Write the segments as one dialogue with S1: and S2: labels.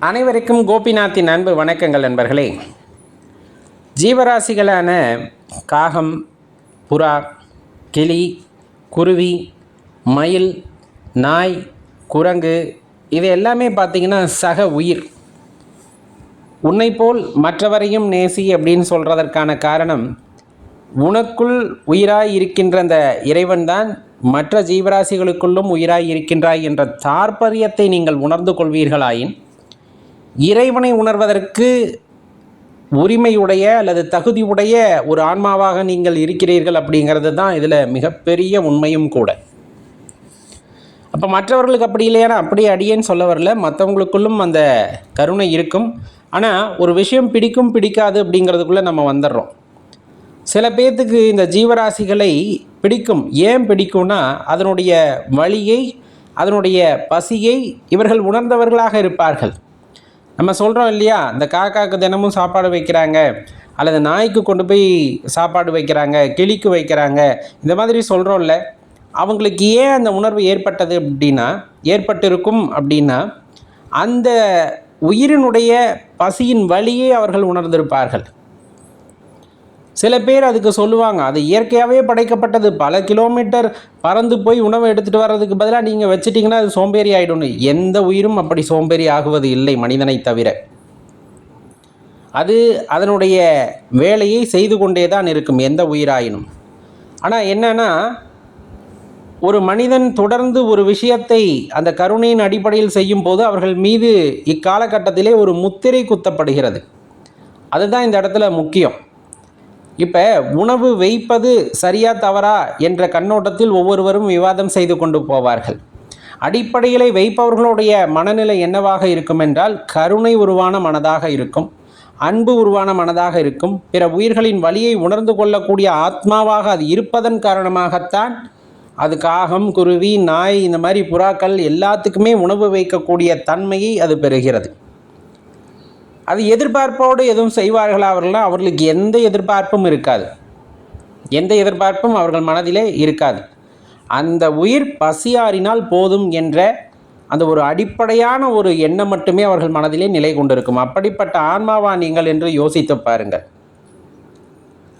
S1: அனைவருக்கும் கோபிநாத்தின் அன்பு வணக்கங்கள் நண்பர்களே. ஜீவராசிகளான காகம், புறா, கிளி, குருவி, மயில், நாய், குரங்கு இது எல்லாமே பார்த்திங்கன்னா சக உயிர். உன்னை போல் மற்றவரையும் நேசி அப்படின்னு சொல்கிறதற்கான காரணம், உனக்குள் உயிராய் இருக்கின்ற அந்த இறைவன்தான் மற்ற ஜீவராசிகளுக்குள்ளும் உயிராய் இருக்கின்றாய் என்ற தாற்பயத்தை நீங்கள் உணர்ந்து கொள்வீர்களாயின், இறைவனை உணர்வதற்கு உரிமையுடைய அல்லது தகுதியுடைய ஒரு ஆன்மாவாக நீங்கள் இருக்கிறீர்கள் அப்படிங்கிறது தான் இதில் மிகப்பெரிய உண்மையும் கூட. அப்போ மற்றவர்களுக்கு அப்படி இல்லையானா அப்படி அடியேன்னு சொல்ல வரல, மற்றவங்களுக்குள்ளும் அந்த கருணை இருக்கும். ஆனால் ஒரு விஷயம் பிடிக்கும் பிடிக்காது அப்படிங்கிறதுக்குள்ளே நம்ம வந்துடுறோம். சில பேர்த்துக்கு இந்த ஜீவராசிகளை பிடிக்கும். ஏன் பிடிக்கும்னா அதனுடைய வலியை, அதனுடைய பசியை இவர்கள் உணர்ந்தவர்களாக இருப்பார்கள். நம்ம சொல்கிறோம் இல்லையா, இந்த காக்காவுக்கு தினமும் சாப்பாடு வைக்கிறாங்க, அல்லது நாய்க்கு கொண்டு போய் சாப்பாடு வைக்கிறாங்க, கிளிக்கு வைக்கிறாங்க, இந்த மாதிரி சொல்கிறோம்ல. அவங்களுக்கு ஏன் அந்த உணர்வு ஏற்பட்டிருக்கும் அப்படின்னா அந்த உயிரினுடைய பசியின் வலியை அவர்கள் உணர்ந்திருப்பார்கள். சில பேர் அதுக்கு சொல்லுவாங்க, அது இயற்கையாகவே படைக்கப்பட்டது, பல கிலோமீட்டர் பறந்து போய் உணவை எடுத்துகிட்டு வர்றதுக்கு பதிலாக நீங்கள் வச்சிட்டிங்கன்னா அது சோம்பேறி ஆகிடும்னு. எந்த உயிரும் அப்படி சோம்பேறி ஆகுவது இல்லை, மனிதனை தவிர. அது அதனுடைய வேலையை செய்து கொண்டே தான் இருக்கும், எந்த உயிராயினும். ஆனால் என்னன்னா, ஒரு மனிதன் தொடர்ந்து ஒரு விஷயத்தை அந்த கருணையின் அடிப்படையில் செய்யும் போது அவர்கள் மீது இக்காலகட்டத்திலே ஒரு முத்திரை குத்தப்படுகிறது. அதுதான் இந்த இடத்துல முக்கியம். இப்போ உணவு வைப்பது சரியா தவறா என்ற கண்ணோட்டத்தில் ஒவ்வொருவரும் விவாதம் செய்து கொண்டு போவார்கள். அடிப்படையிலே வைப்பவர்களுடைய மனநிலை என்னவாக இருக்கும் என்றால், கருணை உருவான மனதாக இருக்கும், அன்பு உருவான மனதாக இருக்கும். பிற உயிர்களின் வலியை உணர்ந்து கொள்ளக்கூடிய ஆத்மாவாக அது இருப்பதன் காரணமாகத்தான் அது காகம், குருவி, நாய், இந்த மாதிரி புறாக்கள் எல்லாத்துக்குமே உணவு வைக்கக்கூடிய தன்மையை அது பெறுகிறது. அது எதிர்பார்ப்போடு எதுவும் செய்வார்களா அவர்களால்? அவர்களுக்கு எந்த எதிர்பார்ப்பும் இருக்காது. எந்த எதிர்பார்ப்பும் அவர்கள் மனதிலே இருக்காது. அந்த உயிர் பசியாறினால் போதும் என்ற அந்த ஒரு அடிப்படையான ஒரு எண்ணம் மட்டுமே அவர்கள் மனதிலே நிலை கொண்டிருக்கும். அப்படிப்பட்ட ஆன்மாவா நீங்கள் என்று யோசித்து பாருங்கள்.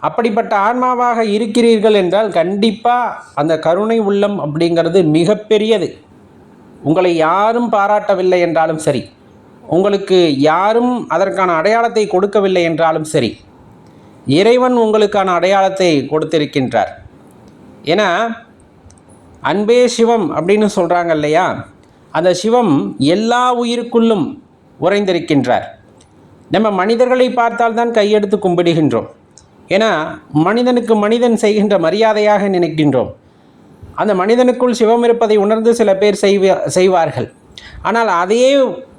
S1: அப்படிப்பட்ட ஆன்மாவாக இருக்கிறீர்கள் என்றால் கண்டிப்பாக அந்த கருணை உள்ளம் அப்படிங்கிறது மிகப்பெரியது. உங்களை யாரும் பாராட்டவில்லை என்றாலும் சரி, உங்களுக்கு யாரும் அதற்கான அடையாளத்தை கொடுக்கவில்லை என்றாலும் சரி, இறைவன் உங்களுக்கான அடையாளத்தை கொடுத்திருக்கின்றார். ஏன்னா அன்பே சிவம் அப்படின்னு சொல்கிறாங்க இல்லையா, அந்த சிவம் எல்லா உயிருக்குள்ளும் உறைந்திருக்கின்றார். நம்ம மனிதர்களை பார்த்தால்தான் கையெடுத்து கும்பிடுகின்றோம். ஏன்னா மனிதனுக்கு மனிதன் செய்கின்ற மரியாதையாக நினைக்கின்றோம். அந்த மனிதனுக்குள் சிவம் இருப்பதை உணர்ந்து சில பேர் செய்வார்கள். ஆனால் அதே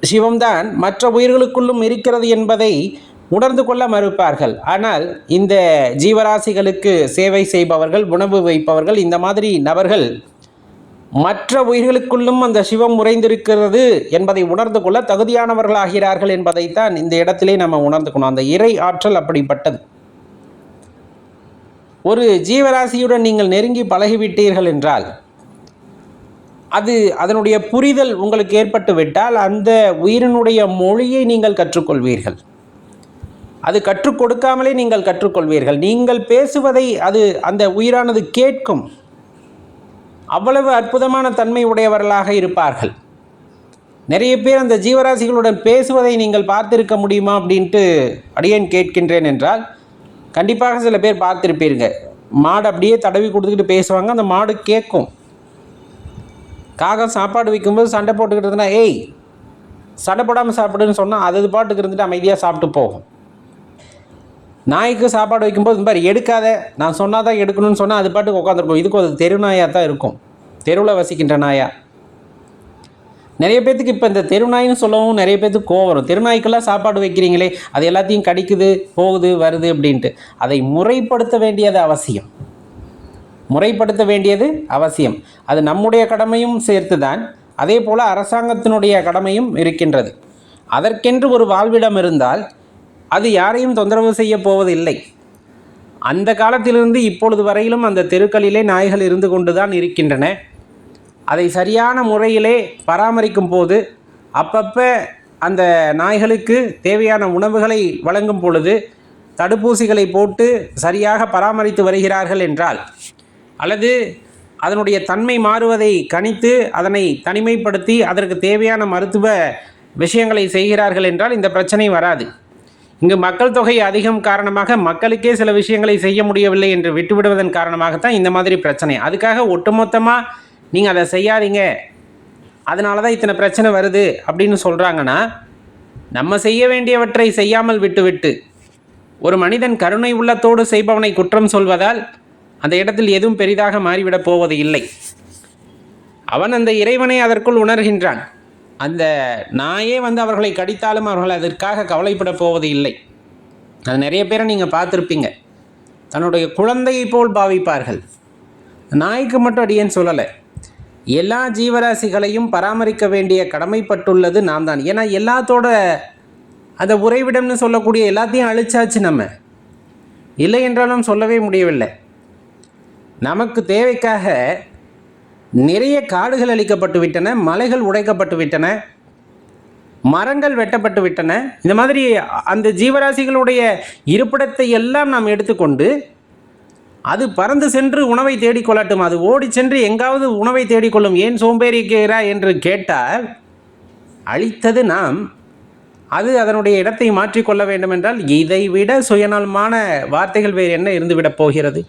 S1: சிவம்தான் மற்ற உயிர்களுக்குள்ளும் இருக்கிறது என்பதை உணர்ந்து கொள்ள மறுப்பார்கள். ஆனால் இந்த ஜீவராசிகளுக்கு சேவை செய்பவர்கள், உணவு வைப்பவர்கள், இந்த மாதிரி நபர்கள் மற்ற உயிர்களுக்குள்ளும் அந்த சிவம் உறைந்திருக்கிறது என்பதை உணர்ந்து கொள்ள தகுதியானவர்களாகிறார்கள் என்பதைத்தான் இந்த இடத்திலே நம்ம உணர்ந்துக்கணும். அந்த இறை ஆற்றல் அப்படிப்பட்டது. ஒரு ஜீவராசியுடன் நீங்கள் நெருங்கி பழகிவிட்டீர்கள் என்றால், அது அதனுடைய புரிதல் உங்களுக்கு ஏற்பட்டு விட்டால் அந்த உயிரினுடைய மொழியை நீங்கள் கற்றுக்கொள்வீர்கள். அது கற்றுக் கொடுக்காமலே நீங்கள் கற்றுக்கொள்வீர்கள். நீங்கள் பேசுவதை அது அந்த உயிரானது கேட்கும். அவ்வளவு அற்புதமான தன்மை உடையவர்களாக இருப்பார்கள். நிறைய பேர் அந்த ஜீவராசிகளுடன் பேசுவதை நீங்கள் பார்த்திருக்க முடியுமா அப்படின்ட்டு அடியேன் கேட்கின்றேன் என்றால், கண்டிப்பாக சில பேர் பார்த்துருப்பீங்க. மாடு அப்படியே தடவி கொடுத்துக்கிட்டு பேசுவாங்க, அந்த மாடு கேட்கும். காகம் சாப்பாடு வைக்கும்போது சண்டை போட்டுக்கிட்டு இருந்தனா, ஏய் சண்டை போடாமல் சாப்பிடுன்னு சொன்னால் அது பாட்டுக்கு இருந்துட்டு அமைதியாக சாப்பிட்டு போகும். நாய்க்கு சாப்பாடு வைக்கும்போது இந்த மாதிரி எடுக்காத, நான் சொன்னால் தான் எடுக்கணும்னு சொன்னால் அது பாட்டுக்கு உட்காந்துருக்கும். இதுக்கு ஒரு தெரு நாயாக தான் இருக்கும், தெருவில் வசிக்கின்ற நாயா. நிறைய பேர்த்துக்கு இப்போ இந்த தெருநாயின்னு சொல்லவும் நிறைய பேர்த்துக்கு கோவம் வரும். தெருநாய்க்கெல்லாம் சாப்பாடு வைக்கிறீங்களே, அது எல்லாத்தையும் கடிக்குது, போகுது, வருது அப்படின்ட்டு. அதை முறைப்படுத்த வேண்டியது அவசியம். முறைப்படுத்த வேண்டியது அவசியம். அது நம்முடைய கடமையும் சேர்த்து தான். அதே போல் அரசாங்கத்தினுடைய கடமையும் இருக்கின்றது. அதற்கென்று ஒரு வாழ்விடம் இருந்தால் அது யாரையும் தொந்தரவு செய்ய போவதில்லை. அந்த காலத்திலிருந்து இப்பொழுது வரையிலும் அந்த தெருக்களிலே நாய்கள் இருந்து கொண்டு தான் இருக்கின்றன. அதை சரியான முறையிலே பராமரிக்கும் போது அப்பப்போ அந்த நாய்களுக்கு தேவையான உணவுகளை வழங்கும் பொழுது தடுப்பூசிகளை போட்டு சரியாக பராமரித்து வருகிறார்கள் என்றால், அல்லது அதனுடைய தன்மை மாறுவதை கணித்து அதனை தனிமைப்படுத்தி அதற்கு தேவையான மருத்துவ விஷயங்களை செய்கிறார்கள் என்றால் இந்த பிரச்சனை வராது. இங்கு மக்கள் தொகை அதிகம் காரணமாக மக்களுக்கே சில விஷயங்களை செய்ய முடியவில்லை என்று விட்டுவிடுவதன் காரணமாகத்தான் இந்த மாதிரி பிரச்சனை. அதுக்காக ஒட்டுமொத்தமாக நீங்கள் அதை செய்யாதீங்க, அதனால தான் இத்தனை பிரச்சனை வருது அப்படின்னு சொல்கிறாங்கன்னா, நம்ம செய்ய வேண்டியவற்றை செய்யாமல் விட்டுவிட்டு ஒரு மனிதன் கருணை உள்ளத்தோடு செய்பவனை குற்றம் சொல்வதால் அந்த இடத்தில் எதுவும் பெரிதாக மாறிவிடப் போவது இல்லை. அவன் அந்த இறைவனை அதற்குள் உணர்கின்றான். அந்த நாயே அவர்களை கடித்தாலும் அவர்கள் அதற்காக கவலைப்பட போவது இல்லை. அது நிறைய பேரை நீங்கள் பார்த்துருப்பீங்க, தன்னுடைய குழந்தையை போல் பாவிப்பார்கள். நாய்க்கு மட்டும் அடியேன்னு சொல்லலை, எல்லா ஜீவராசிகளையும் பராமரிக்க வேண்டிய கடமைப்பட்டுள்ளது நாம் தான். ஏன்னா எல்லாத்தோட அந்த உறைவிடம்னு சொல்லக்கூடிய எல்லாத்தையும் அழிச்சாச்சு. நம்ம இல்லை என்றாலும் சொல்லவே முடியவில்லை. நமக்கு தேவைக்காக நிறைய காடுகள் அழிக்கப்பட்டு விட்டன, மலைகள் உடைக்கப்பட்டு விட்டன, மரங்கள் வெட்டப்பட்டு விட்டன. இந்த மாதிரி அந்த ஜீவராசிகளுடைய இருப்பிடத்தை எல்லாம் நாம் எடுத்துக்கொண்டு அது பறந்து சென்று உணவை தேடிக்கொள்ளட்டும், அது ஓடி சென்று எங்காவது உணவை தேடிக்கொள்ளும், ஏன் சோம்பேறிக்கிறா என்று கேட்டால் அழித்தது நாம். அது அதனுடைய இடத்தை மாற்றிக்கொள்ள வேண்டும் என்றால் இதை விட சுயநலமான வார்த்தைகள் வேறு என்ன இருந்துவிடப் போகிறது?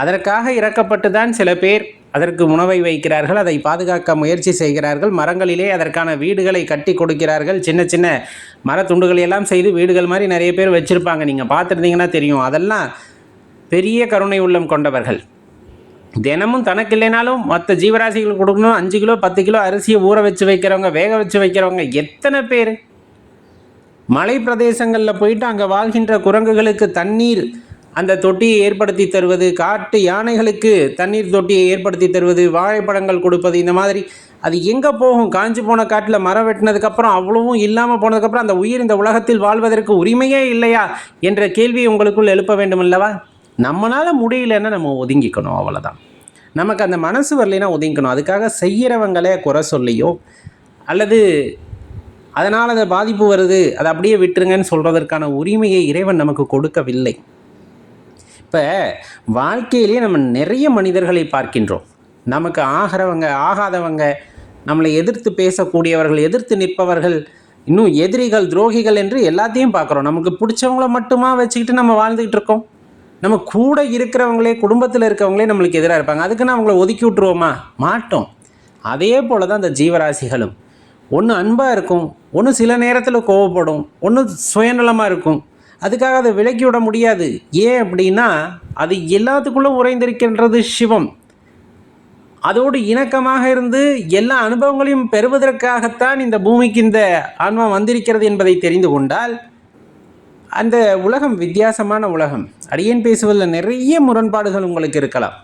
S1: அதற்காக இறக்கப்பட்டு தான் சில பேர் அதற்கு உணவை வைக்கிறார்கள், அதை பாதுகாக்க முயற்சி செய்கிறார்கள், மரங்களிலே அதற்கான வீடுகளை கட்டி கொடுக்கிறார்கள். சின்ன சின்ன மரத்துண்டுகளெல்லாம் செய்து வீடுகள் மாதிரி நிறைய பேர் வச்சுருப்பாங்க, நீங்கள் பார்த்துருந்தீங்கன்னா தெரியும். அதெல்லாம் பெரிய கருணை உள்ளம் கொண்டவர்கள். தினமும் தனக்கு இல்லைனாலும் மற்ற ஜீவராசிகள் கொடுக்கணும். 5 கிலோ 10 கிலோ அரிசியை ஊற வச்சு வைக்கிறவங்க, வேக வச்சு வைக்கிறவங்க எத்தனை பேர். மலை பிரதேசங்களில் போயிட்டு அங்கே வாழ்கின்ற குரங்குகளுக்கு தண்ணீர் அந்த தொட்டியை ஏற்படுத்தி தருவது, காட்டு யானைகளுக்கு தண்ணீர் தொட்டியை ஏற்படுத்தி தருவது, வாழைப்பழங்கள் கொடுப்பது, இந்த மாதிரி அது எங்கே போகும்? காஞ்சி போன காட்டில் மரம் வெட்டினதுக்கப்புறம் அவ்வளவும் இல்லாமல் போனதுக்கப்புறம் அந்த உயிர் இந்த உலகத்தில் வாழ்வதற்கு உரிமையே இல்லையா என்ற கேள்வியை உங்களுக்குள் எழுப்ப வேண்டும் அல்லவா? நம்மளால் முடியலன்னா நம்ம ஒதுங்கிக்கணும், அவ்வளோதான். நமக்கு அந்த மனசு வரலைன்னா ஒதுங்கிக்கணும். அதுக்காக செய்கிறவங்களே குறை சொல்லியோ அல்லது அதனால் அதை பாதிப்பு வருது அதை அப்படியே விட்டுருங்கன்னு சொல்கிறதற்கான உரிமையை இறைவன் நமக்கு கொடுக்கவில்லை. இப்போ வாழ்க்கையிலேயே நம்ம நிறைய மனிதர்களை பார்க்கின்றோம். நமக்கு ஆகிறவங்க ஆகாதவங்க, நம்மளை எதிர்த்து பேசக்கூடியவர்கள், எதிர்த்து நிற்பவர்கள், இன்னும் எதிரிகள், துரோகிகள் என்று எல்லாத்தையும் பார்க்குறோம். நமக்கு பிடிச்சவங்கள மட்டுமா வச்சுக்கிட்டு நம்ம வாழ்ந்துக்கிட்டு இருக்கோம். நம்ம கூட இருக்கிறவங்களே, குடும்பத்தில் இருக்கிறவங்களே நம்மளுக்கு எதிராக இருப்பாங்க. அதுக்குன்னு அவங்கள ஒதுக்கி விட்டுருவோமா? மாட்டோம். அதே போல் தான் அந்த ஜீவராசிகளும். ஒன்று அன்பாக இருக்கும், ஒன்று சில நேரத்தில் கோவப்படும், ஒன்று சுயநலமாக இருக்கும். அதுக்காக அதை விலக்கி விட முடியாது. ஏன் அப்படின்னா அது எல்லாத்துக்குள்ளும் உறைந்திருக்கின்றது சிவம். அதோடு இணக்கமாக இருந்து எல்லா அனுபவங்களையும் பெறுவதற்காகத்தான் இந்த பூமிக்கு இந்த ஆன்மா வந்திருக்கிறது என்பதை தெரிந்து கொண்டால் அந்த உலகம் வித்தியாசமான உலகம். அடியேன் பேசுவதில் நிறைய முரண்பாடுகள் உங்களுக்கு இருக்கலாம்,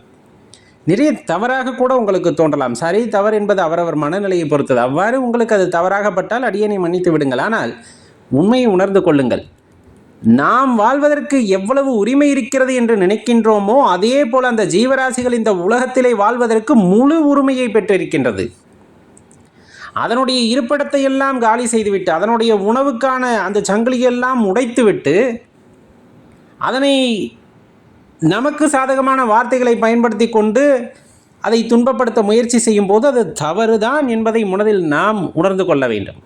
S1: நிறைய தவறாக கூட உங்களுக்கு தோன்றலாம். சரி தவறு என்பது அவரவர் மனநிலையை பொறுத்தது. அவ்வாறு உங்களுக்கு அது தவறாகப்பட்டால் அடியேனை மன்னித்து விடுங்கள். ஆனால் உண்மையை உணர்ந்து கொள்ளுங்கள். நாம் வாழ்வதற்கு எவ்வளவு உரிமை இருக்கிறது என்று நினைக்கின்றோமோ அதே போல் அந்த ஜீவராசிகள் இந்த உலகத்திலே வாழ்வதற்கு முழு உரிமையை பெற்றிருக்கின்றது. அதனுடைய இருப்பிடத்தை எல்லாம் காலி செய்துவிட்டு, அதனுடைய உணவுக்கான அந்த சங்கிலியெல்லாம் உடைத்துவிட்டு, அதனை நமக்கு சாதகமான வார்த்தைகளை பயன்படுத்தி கொண்டு அதை துன்பப்படுத்த முயற்சி செய்யும் போது அது தவறுதான் என்பதை மனதில் நாம் உணர்ந்து கொள்ள வேண்டும்.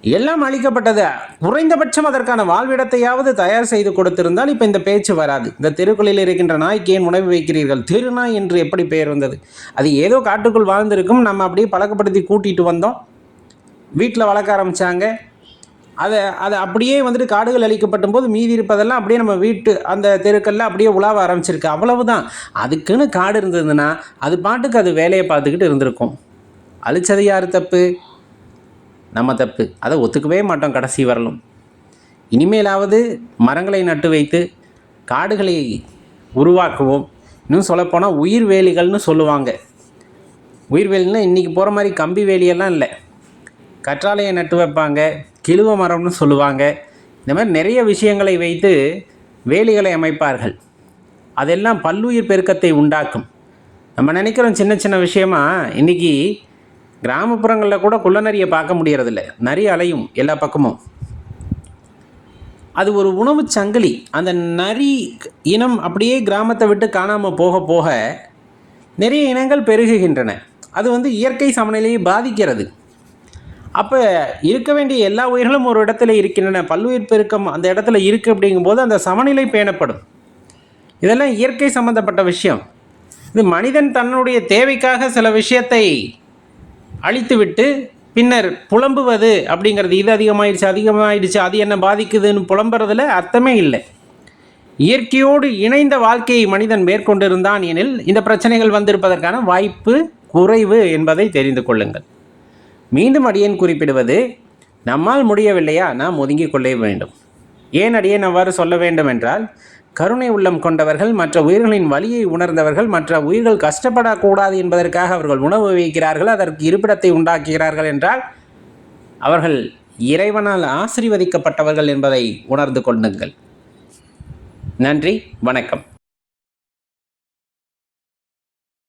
S1: எல்லாம் அளிக்கப்பட்டது, குறைந்தபட்சம் அதற்கான வாழ்விடத்தையாவது தயார் செய்து கொடுத்திருந்தால் இப்போ இந்த பேச்சு வராது. இந்த தெருக்களில் இருக்கின்ற நாய்க்கு ஏன் உணவு வைக்கிறீர்கள்? தெருநாய் என்று எப்படி பெயர் வந்தது? அது ஏதோ காட்டுக்குள் வாழ்ந்திருக்கும், நம்ம அப்படியே பழக்கப்படுத்தி கூட்டிகிட்டு வந்தோம், வீட்டில் வளர்க்க ஆரம்பித்தாங்க. அதை அப்படியே காடுகள் அழிக்கப்படும் போது மீதி இருப்பதெல்லாம் அப்படியே நம்ம வீட்டு அந்த தெருக்களில் அப்படியே உலாவ ஆரம்பிச்சிருக்கு. அவ்வளவுதான். அதுக்குன்னு காடு இருந்ததுன்னா அது பாட்டுக்கு அது வேலையை பார்த்துக்கிட்டு இருந்திருக்கும். அழிச்சது யார் தப்பு? நம்ம தப்பு. அதை ஒத்துக்கவே மாட்டோம் கடைசி வரலும். இனிமேலாவது மரங்களை நட்டு வைத்து காடுகளை உருவாக்குவோம். இன்னும் சொல்லப்போனால் உயிர் வேலிகள்னு சொல்லுவாங்க. உயிர் வேலின்னா இன்றைக்கி போகிற மாதிரி கம்பி வேலியெல்லாம் இல்லை, கற்றாழையை நட்டு வைப்பாங்க, கிழுவ மரம்னு சொல்லுவாங்க. இந்த மாதிரி நிறைய விஷயங்களை வைத்து வேலிகளை அமைப்பார்கள். அதெல்லாம் பல்லுயிர் பெருக்கத்தை உண்டாக்கும். நம்ம நினைக்கிறோம் சின்ன சின்ன விஷயமா. இன்றைக்கி கிராமப்புறங்களில் கூட குள்ளநரியை பார்க்க முடியறதில்ல. நரி அலையும் எல்லா பக்கமும். அது ஒரு உணவு சங்கிலி. அந்த நரி இனம் அப்படியே கிராமத்தை விட்டு காணாமல் போக போக நிறைய இனங்கள் பெருகுகின்றன. அது இயற்கை சமநிலையை பாதிக்கிறது. அப்போ இருக்க வேண்டிய எல்லா உயிர்களும் ஒரு இடத்துல இருக்கின்றன, பல்லுயிர் பெருக்கம் அந்த இடத்துல இருக்குது. அப்படிங்கும்போது அந்த சமநிலை பேணப்படும். இதெல்லாம் இயற்கை சம்பந்தப்பட்ட விஷயம். இது மனிதன் தன்னுடைய தேவைக்காக சில விஷயத்தை அழித்துவிட்டு பின்னர் புலம்புவது அப்படிங்கிறது, இது அதிகமாகிடுச்சு அது என்ன பாதிக்குதுன்னு புலம்புறதுல அர்த்தமே இல்லை. இயற்கையோடு இணைந்த வாழ்க்கையை மனிதன் மேற்கொண்டிருந்தான் எனில் இந்த பிரச்சனைகள் வந்திருப்பதற்கான வாய்ப்பு குறைவு என்பதை தெரிந்து கொள்ளுங்கள். மீண்டும் அடியேன் குறிப்பிடுவது, நம்மால் முடியவில்லையா நாம் ஒதுங்கிக் கொள்ள வேண்டும். ஏன் அடியேன் அவ்வாறு சொல்ல வேண்டும் என்றால், கருணை உள்ளம் கொண்டவர்கள், மற்ற உயிர்களின் வலியை உணர்ந்தவர்கள், மற்ற உயிர்கள் கஷ்டப்படக்கூடாது என்பதற்காக அவர்கள் உணவு வைக்கிறார்கள், அதற்கு இருப்பிடத்தை உண்டாக்குகிறார்கள் என்றால் அவர்கள் இறைவனால் ஆசீர்வதிக்கப்பட்டவர்கள் என்பதை உணர்ந்து கொள்ளுங்கள். நன்றி, வணக்கம்.